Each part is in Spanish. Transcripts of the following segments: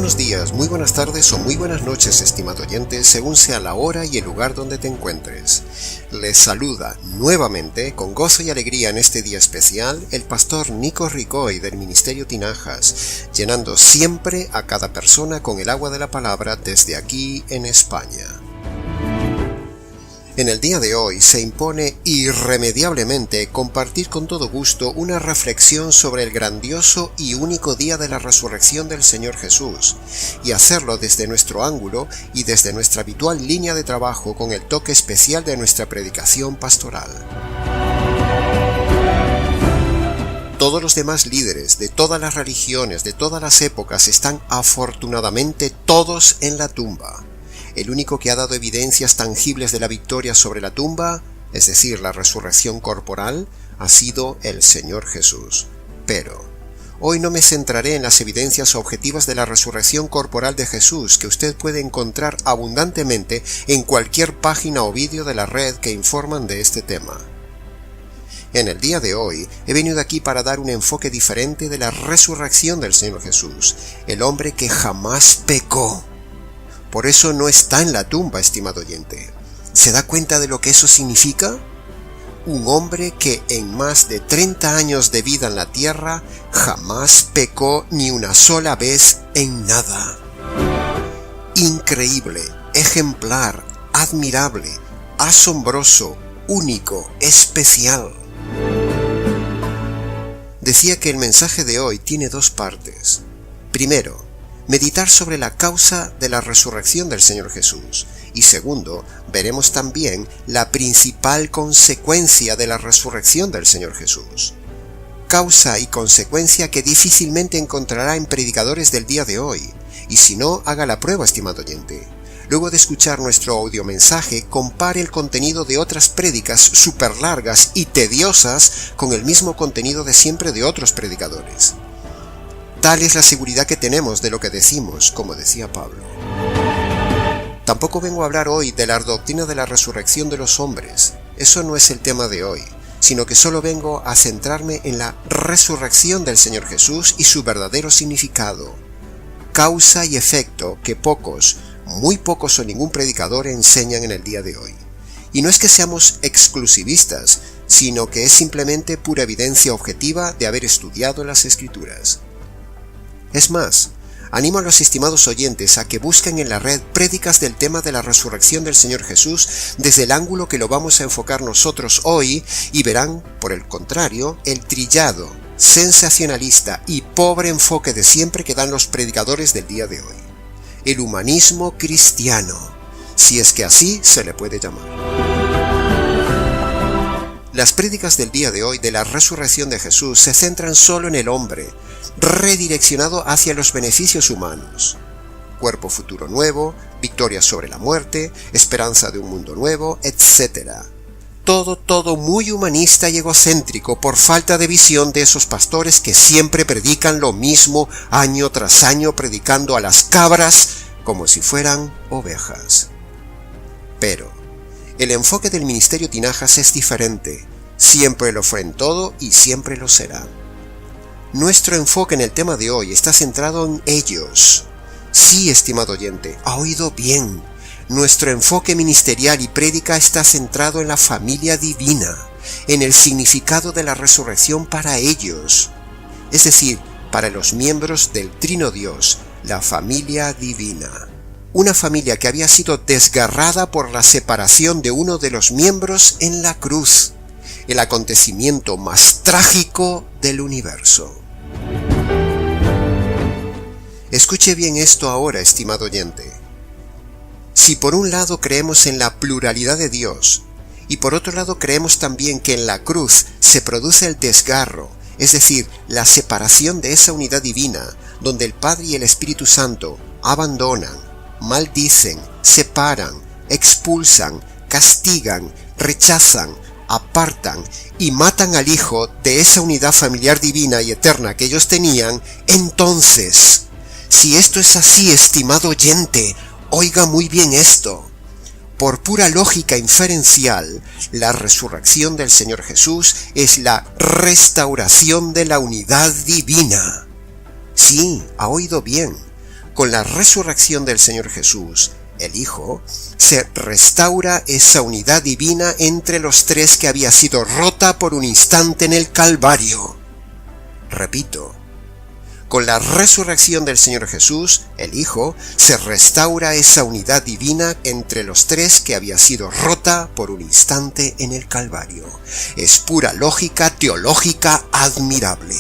buenos días, muy buenas tardes o muy buenas noches, estimado oyente, según sea la hora y el lugar donde te encuentres. Les saluda nuevamente, con gozo y alegría en este día especial, el pastor Nico Ricoy del Ministerio Tinajas, llenando siempre a cada persona con el agua de la palabra desde aquí en España. En el día de hoy se impone irremediablemente compartir con todo gusto una reflexión sobre el grandioso y único día de la resurrección del Señor Jesús, y hacerlo desde nuestro ángulo y desde nuestra habitual línea de trabajo con el toque especial de nuestra predicación pastoral. Todos los demás líderes de todas las religiones, de todas las épocas, están afortunadamente todos en la tumba. El único que ha dado evidencias tangibles de la victoria sobre la tumba, es decir, la resurrección corporal, ha sido el Señor Jesús. Pero hoy no me centraré en las evidencias objetivas de la resurrección corporal de Jesús que usted puede encontrar abundantemente en cualquier página o vídeo de la red que informan de este tema. En el día de hoy he venido aquí para dar un enfoque diferente de la resurrección del Señor Jesús, el hombre que jamás pecó. Por eso no está en la tumba, estimado oyente. ¿Se da cuenta de lo que eso significa? Un hombre que en más de 30 años de vida en la tierra jamás pecó ni una sola vez en nada. Increíble, ejemplar, admirable, asombroso, único, especial. Decía que el mensaje de hoy tiene dos partes. Primero, meditar sobre la causa de la resurrección del Señor Jesús. Y segundo, veremos también la principal consecuencia de la resurrección del Señor Jesús. Causa y consecuencia que difícilmente encontrará en predicadores del día de hoy. Y si no, haga la prueba, estimado oyente. Luego de escuchar nuestro audiomensaje, compare el contenido de otras prédicas súper largas y tediosas con el mismo contenido de siempre de otros predicadores. Tal es la seguridad que tenemos de lo que decimos, como decía Pablo. Tampoco vengo a hablar hoy de la doctrina de la resurrección de los hombres. Eso no es el tema de hoy, sino que solo vengo a centrarme en la resurrección del Señor Jesús y su verdadero significado. Causa y efecto que pocos, muy pocos o ningún predicador enseñan en el día de hoy. Y no es que seamos exclusivistas, sino que es simplemente pura evidencia objetiva de haber estudiado las Escrituras. Es más, animo a los estimados oyentes a que busquen en la red prédicas del tema de la resurrección del Señor Jesús desde el ángulo que lo vamos a enfocar nosotros hoy y verán, por el contrario, el trillado, sensacionalista y pobre enfoque de siempre que dan los predicadores del día de hoy. El humanismo cristiano, si es que así se le puede llamar. Las prédicas del día de hoy de la resurrección de Jesús se centran solo en el hombre, redireccionado hacia los beneficios humanos. Cuerpo futuro nuevo, victoria sobre la muerte, esperanza de un mundo nuevo, etc. Todo muy humanista y egocéntrico por falta de visión de esos pastores que siempre predican lo mismo año tras año, predicando a las cabras como si fueran ovejas. Pero el enfoque del Ministerio Tinajas es diferente. Siempre lo fue en todo y siempre lo será. Nuestro enfoque en el tema de hoy está centrado en ellos. Sí, estimado oyente, ha oído bien. Nuestro enfoque ministerial y prédica está centrado en la familia divina, en el significado de la resurrección para ellos. Es decir, para los miembros del Trino Dios, la familia divina. Una familia que había sido desgarrada por la separación de uno de los miembros en la cruz, el acontecimiento más trágico del universo. Escuche bien esto ahora, estimado oyente. Si por un lado creemos en la pluralidad de Dios, y por otro lado creemos también que en la cruz se produce el desgarro, es decir, la separación de esa unidad divina, donde el Padre y el Espíritu Santo abandonan, maldicen, separan, expulsan, castigan, rechazan, apartan y matan al Hijo de esa unidad familiar divina y eterna que ellos tenían, entonces, si esto es así, estimado oyente, oiga muy bien esto. Por pura lógica inferencial, la resurrección del Señor Jesús es la restauración de la unidad divina. Sí, ha oído bien. Con la resurrección del Señor Jesús, el Hijo, se restaura esa unidad divina entre los tres que había sido rota por un instante en el Calvario. Repito, con la resurrección del Señor Jesús, el Hijo, se restaura esa unidad divina entre los tres que había sido rota por un instante en el Calvario. Es pura lógica teológica admirable.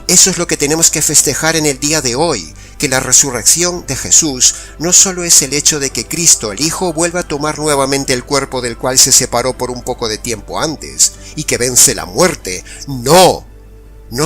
Eso es lo que tenemos que festejar en el día de hoy, que la resurrección de Jesús no solo es el hecho de que Cristo, el Hijo, vuelva a tomar nuevamente el cuerpo del cual se separó por un poco de tiempo antes, y que vence la muerte. No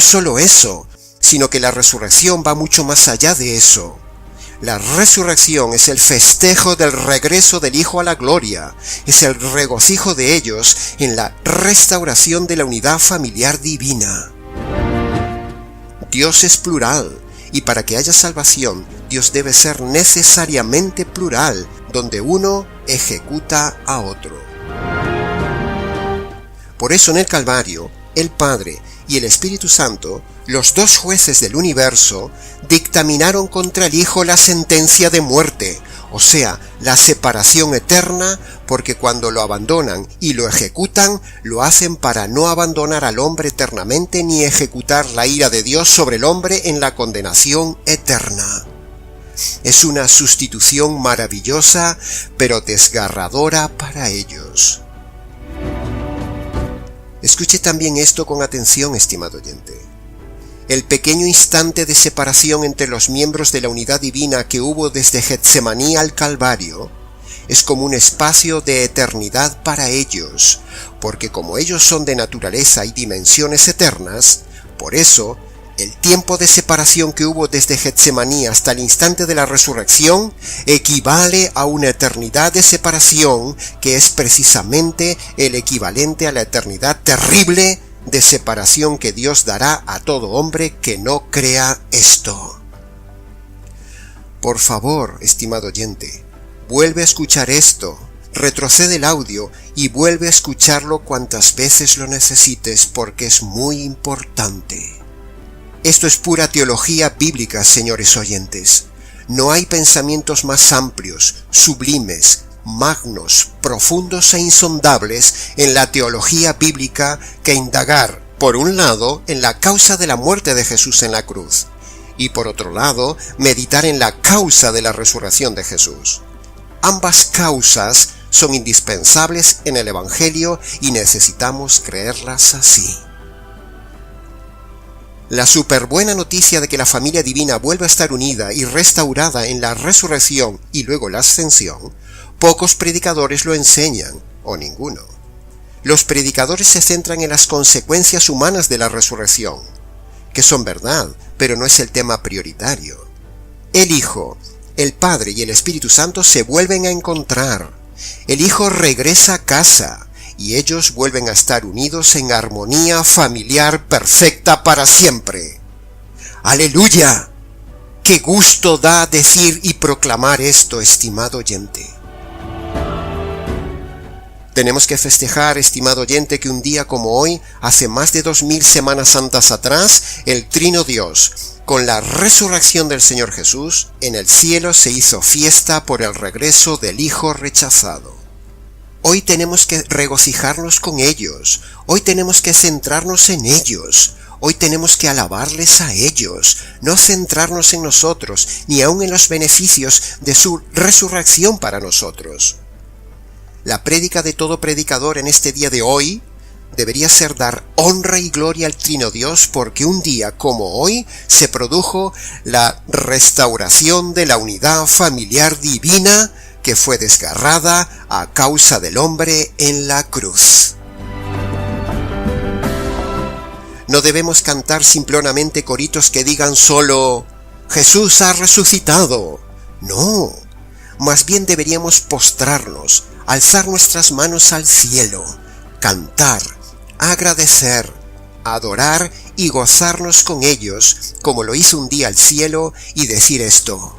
solo eso, sino que la resurrección va mucho más allá de eso. La resurrección es el festejo del regreso del Hijo a la gloria, es el regocijo de ellos en la restauración de la unidad familiar divina. Dios es plural, y para que haya salvación, Dios debe ser necesariamente plural, donde uno ejecuta a otro. Por eso en el Calvario, el Padre y el Espíritu Santo, los dos jueces del universo, dictaminaron contra el Hijo la sentencia de muerte, o sea, la separación eterna, porque cuando lo abandonan y lo ejecutan, lo hacen para no abandonar al hombre eternamente ni ejecutar la ira de Dios sobre el hombre en la condenación eterna. Es una sustitución maravillosa, pero desgarradora para ellos. Escuche también esto con atención, estimado oyente. El pequeño instante de separación entre los miembros de la unidad divina que hubo desde Getsemaní al Calvario es como un espacio de eternidad para ellos, porque como ellos son de naturaleza y dimensiones eternas, por eso, el tiempo de separación que hubo desde Getsemaní hasta el instante de la resurrección equivale a una eternidad de separación que es precisamente el equivalente a la eternidad terrible de separación que Dios dará a todo hombre que no crea esto. Por favor, estimado oyente, vuelve a escuchar esto, retrocede el audio y vuelve a escucharlo cuantas veces lo necesites porque es muy importante. Esto es pura teología bíblica, señores oyentes. No hay pensamientos más amplios, sublimes, magnos, profundos e insondables en la teología bíblica que indagar, por un lado, en la causa de la muerte de Jesús en la cruz, y por otro lado, meditar en la causa de la resurrección de Jesús. Ambas causas son indispensables en el Evangelio y necesitamos creerlas así. La superbuena noticia de que la familia divina vuelva a estar unida y restaurada en la resurrección y luego la ascensión, pocos predicadores lo enseñan, o ninguno. Los predicadores se centran en las consecuencias humanas de la resurrección, que son verdad, pero no es el tema prioritario. El Hijo, el Padre y el Espíritu Santo se vuelven a encontrar. El Hijo regresa a casa, y ellos vuelven a estar unidos en armonía familiar perfecta para siempre. ¡Aleluya! ¡Qué gusto da decir y proclamar esto, estimado oyente! Tenemos que festejar, estimado oyente, que un día como hoy, hace más de 2000 semanas santas atrás, el Trino Dios, con la resurrección del Señor Jesús, en el cielo se hizo fiesta por el regreso del Hijo rechazado. Hoy tenemos que regocijarnos con ellos, hoy tenemos que centrarnos en ellos, hoy tenemos que alabarles a ellos, no centrarnos en nosotros, ni aun en los beneficios de su resurrección para nosotros. La prédica de todo predicador en este día de hoy debería ser dar honra y gloria al Trino Dios porque un día como hoy se produjo la restauración de la unidad familiar divina que fue desgarrada a causa del hombre en la cruz. No debemos cantar simplemente coritos que digan solo «Jesús ha resucitado». No, más bien deberíamos postrarnos, alzar nuestras manos al cielo, cantar, agradecer, adorar y gozarnos con ellos, como lo hizo un día el cielo, y decir esto: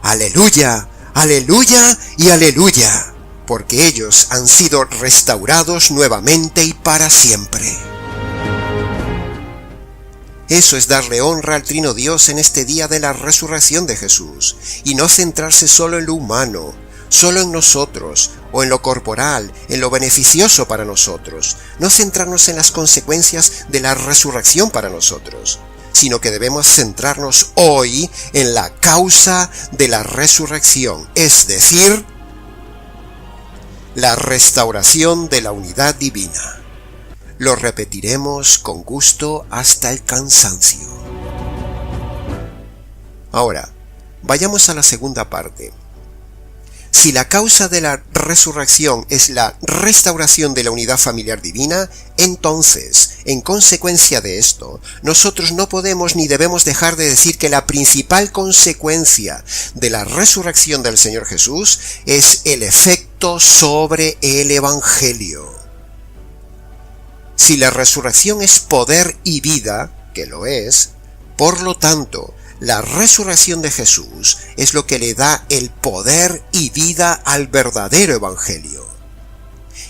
«Aleluya, aleluya y aleluya», porque ellos han sido restaurados nuevamente y para siempre. Eso es darle honra al Trino Dios en este día de la resurrección de Jesús, y no centrarse solo en lo humano, solo en nosotros, o en lo corporal, en lo beneficioso para nosotros, no centrarnos en las consecuencias de la resurrección para nosotros, sino que debemos centrarnos hoy en la causa de la resurrección, es decir, la restauración de la unidad divina. Lo repetiremos con gusto hasta el cansancio. Ahora, vayamos a la segunda parte. Si la causa de la resurrección es la restauración de la unidad familiar divina, entonces, en consecuencia de esto, nosotros no podemos ni debemos dejar de decir que la principal consecuencia de la resurrección del Señor Jesús es el efecto sobre el Evangelio. Si la resurrección es poder y vida, que lo es, por lo tanto, la resurrección de Jesús es lo que le da el poder y vida al verdadero Evangelio.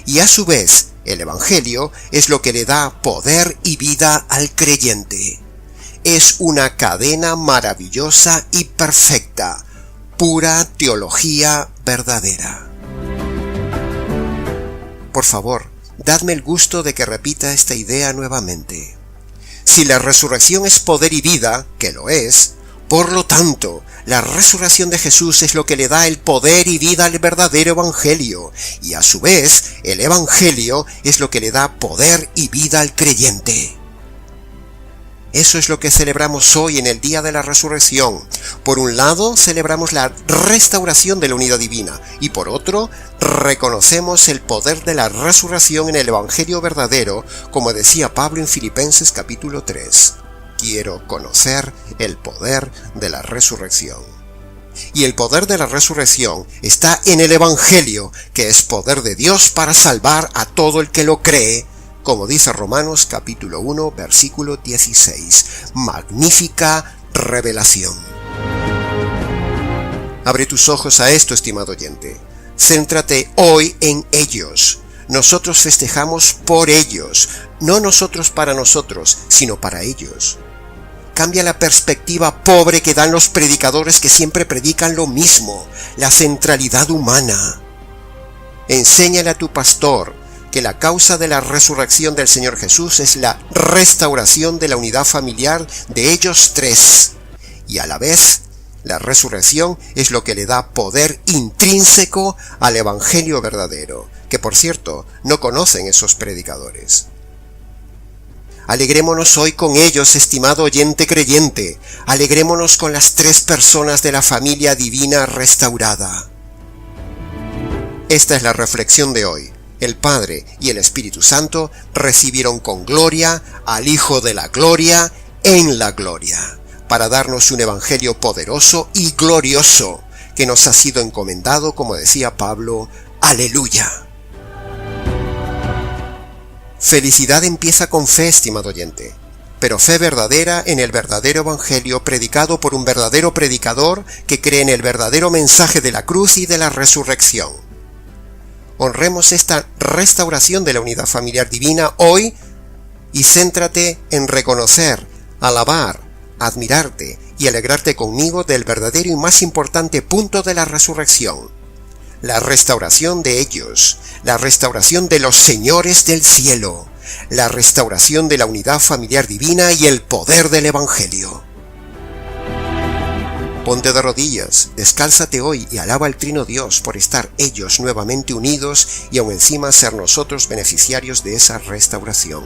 Y a su vez, el Evangelio es lo que le da poder y vida al creyente. Es una cadena maravillosa y perfecta, pura teología verdadera. Por favor, dadme el gusto de que repita esta idea nuevamente. Si la resurrección es poder y vida, que lo es, por lo tanto, la resurrección de Jesús es lo que le da el poder y vida al verdadero Evangelio, y a su vez, el Evangelio es lo que le da poder y vida al creyente. Eso es lo que celebramos hoy en el día de la resurrección. Por un lado, celebramos la restauración de la unidad divina, y por otro, reconocemos el poder de la resurrección en el Evangelio verdadero, como decía Pablo en Filipenses capítulo 3. Quiero conocer el poder de la resurrección. Y el poder de la resurrección está en el Evangelio, que es poder de Dios para salvar a todo el que lo cree, como dice Romanos capítulo 1, versículo 16. Magnífica revelación. Abre tus ojos a esto, estimado oyente. Céntrate hoy en ellos. Nosotros festejamos por ellos, no nosotros para nosotros, sino para ellos. Cambia la perspectiva pobre que dan los predicadores que siempre predican lo mismo, la centralidad humana. Enséñale a tu pastor que la causa de la resurrección del Señor Jesús es la restauración de la unidad familiar de ellos tres, y a la vez, la resurrección es lo que le da poder intrínseco al Evangelio verdadero, que por cierto, no conocen esos predicadores. Alegrémonos hoy con ellos, estimado oyente creyente. Alegrémonos con las tres personas de la familia divina restaurada. Esta es la reflexión de hoy. El Padre y el Espíritu Santo recibieron con gloria al Hijo de la Gloria en la gloria, para darnos un evangelio poderoso y glorioso, que nos ha sido encomendado, como decía Pablo, ¡aleluya! Felicidad empieza con fe, estimado oyente, pero fe verdadera en el verdadero evangelio predicado por un verdadero predicador que cree en el verdadero mensaje de la cruz y de la resurrección. Honremos esta restauración de la unidad familiar divina hoy y céntrate en reconocer, alabar, admirarte y alegrarte conmigo del verdadero y más importante punto de la resurrección, la restauración de ellos, la restauración de los señores del cielo, la restauración de la unidad familiar divina y el poder del Evangelio. Ponte de rodillas, descálzate hoy y alaba al Trino Dios por estar ellos nuevamente unidos y aún encima ser nosotros beneficiarios de esa restauración.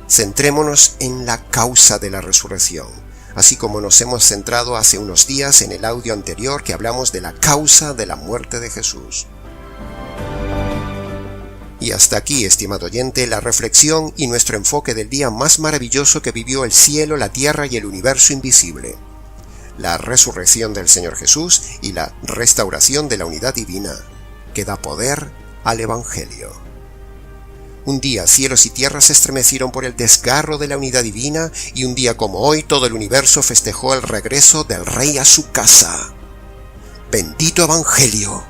Centrémonos en la causa de la resurrección, así como nos hemos centrado hace unos días en el audio anterior que hablamos de la causa de la muerte de Jesús. Y hasta aquí, estimado oyente, la reflexión y nuestro enfoque del día más maravilloso que vivió el cielo, la tierra y el universo invisible. La resurrección del Señor Jesús y la restauración de la unidad divina, que da poder al Evangelio. Un día cielos y tierras se estremecieron por el desgarro de la unidad divina, y un día como hoy todo el universo festejó el regreso del Rey a su casa. Bendito Evangelio,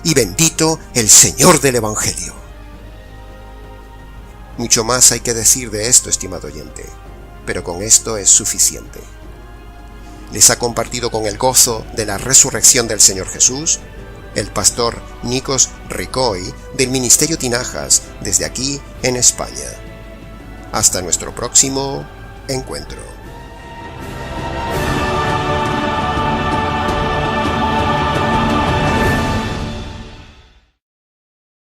y bendito el Señor del Evangelio. Mucho más hay que decir de esto, estimado oyente. pero con esto es suficiente. Les ha compartido con el gozo de la resurrección del Señor Jesús el pastor Nikos Ricoy del Ministerio Tinajas desde aquí en España. Hasta nuestro próximo encuentro.